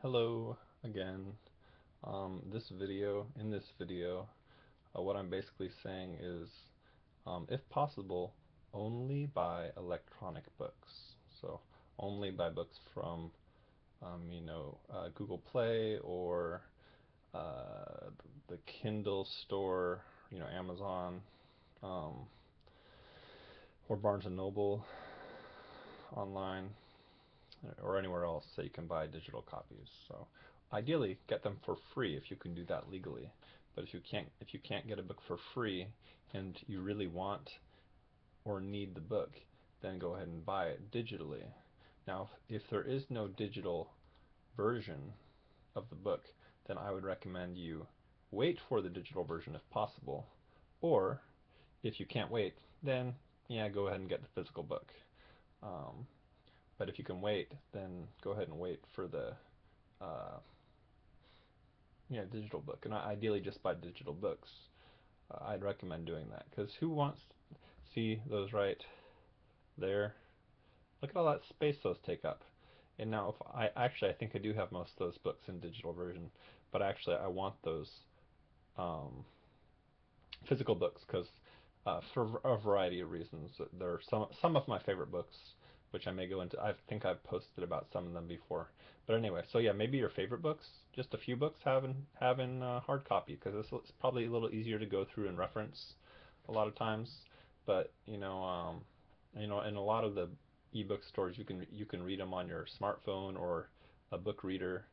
Hello again. In this video, what I'm basically saying is, if possible, only buy electronic books. So only buy books from, Google Play or uh, the Kindle store, Amazon, um, or Barnes and Noble online, or anywhere else that you can buy digital copies. So ideally get them for free if you can do that legally. But if you can't get a book for free and you really want or need the book, then go ahead and buy it digitally. Now, if there is no digital version of the book, then I would recommend you wait for the digital version if possible. Or if you can't wait, then yeah, go ahead and get the physical book. Um, but if you can wait, then go ahead and wait for the uh, digital book, and ideally just buy digital books. I'd recommend doing that because who wants see those right there? Look at all that space those take up. And now, if I think I do have most of those books in digital version, but actually I want those um, physical books because for a variety of reasons. There are some of my favorite books, which I may go into. I think I've posted about some of them before. But anyway, so yeah, maybe your favorite books, just a few books have in hard copy because it's probably a little easier to go through and reference a lot of times. But in a lot of the ebook stores, you can read them on your smartphone or a book reader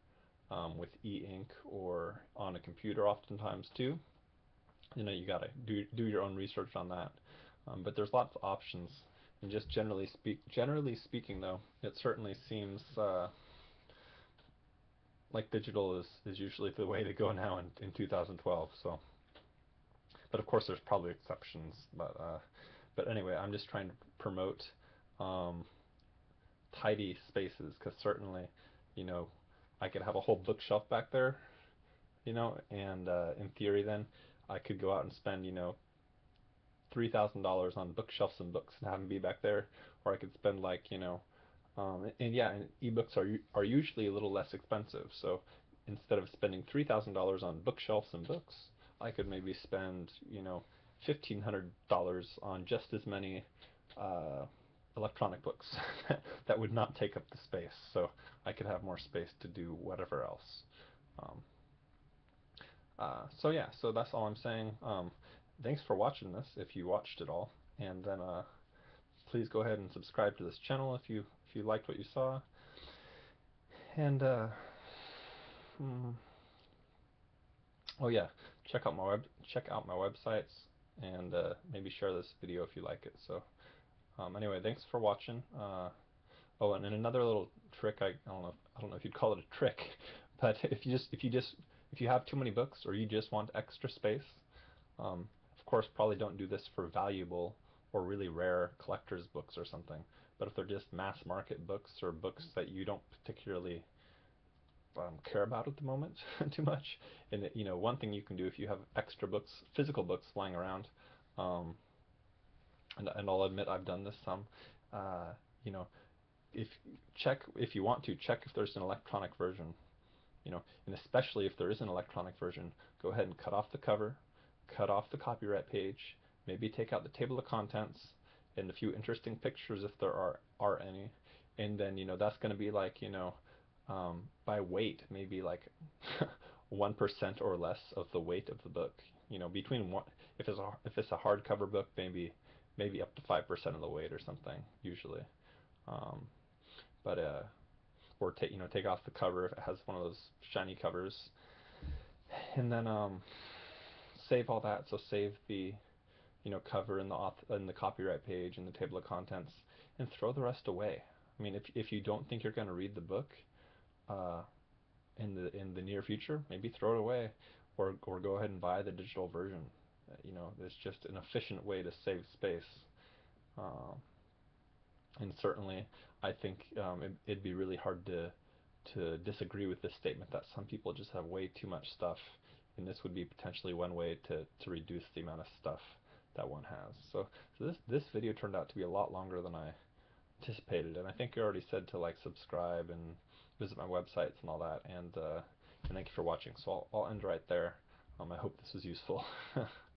with e-ink or on a computer oftentimes too. You gotta do your own research on that. But there's lots of options, and just generally speaking, though, it certainly seems like digital is usually the way to go now in 2012. So, but of course, there's probably exceptions. But anyway, I'm just trying to promote um, tidy spaces because certainly, you know, I could have a whole bookshelf back there, and in theory, then I could go out and spend $3,000 on bookshelves and books and have them be back there, or I could spend like and yeah, and ebooks are usually a little less expensive. So instead of spending $3,000 on bookshelves and books, I could maybe spend $1,500 on just as many uh, electronic books that would not take up the space. So I could have more space to do whatever else. Um, so yeah, so that's all I'm saying. Thanks for watching this, if you watched it all, and then please go ahead and subscribe to this channel if you liked what you saw, and hmm, oh yeah, check out my websites, and maybe share this video if you like it. So anyway, thanks for watching. Oh, and then another little trick. I don't know if you'd call it a trick, but if you have too many books or you just want extra space, of course, probably don't do this for valuable or really rare collector's books or something. But if they're just mass market books or books that you don't particularly care about at the moment too much, and one thing you can do if you have extra books, physical books flying around, um, and I'll admit I've done this some, uh, you know, if you want to check if there's an electronic version, and especially if there is an electronic version, go ahead and cut off the cover, cut off the copyright page, maybe take out the table of contents and a few interesting pictures if there are any, and then that's going to be like by weight maybe like 1% or less of the weight of the book. Between one if it's a hardcover book, maybe up to 5% of the weight or something usually. Um, but or take off the cover if it has one of those shiny covers, and then save all that. So save the cover and the copyright page and the table of contents, and throw the rest away. I mean, if you don't think you're going to read the book uh, in the near future, maybe throw it away, or go ahead and buy the digital version. It's just an efficient way to save space. Uh, and certainly, I think it'd be really hard to disagree with this statement that some people just have way too much stuff, and this would be potentially one way to reduce the amount of stuff that one has. So this video turned out to be a lot longer than anticipated. And I think you already said to like subscribe and visit my websites and all that. And thank you for watching. So I'll end right there. I hope this was useful.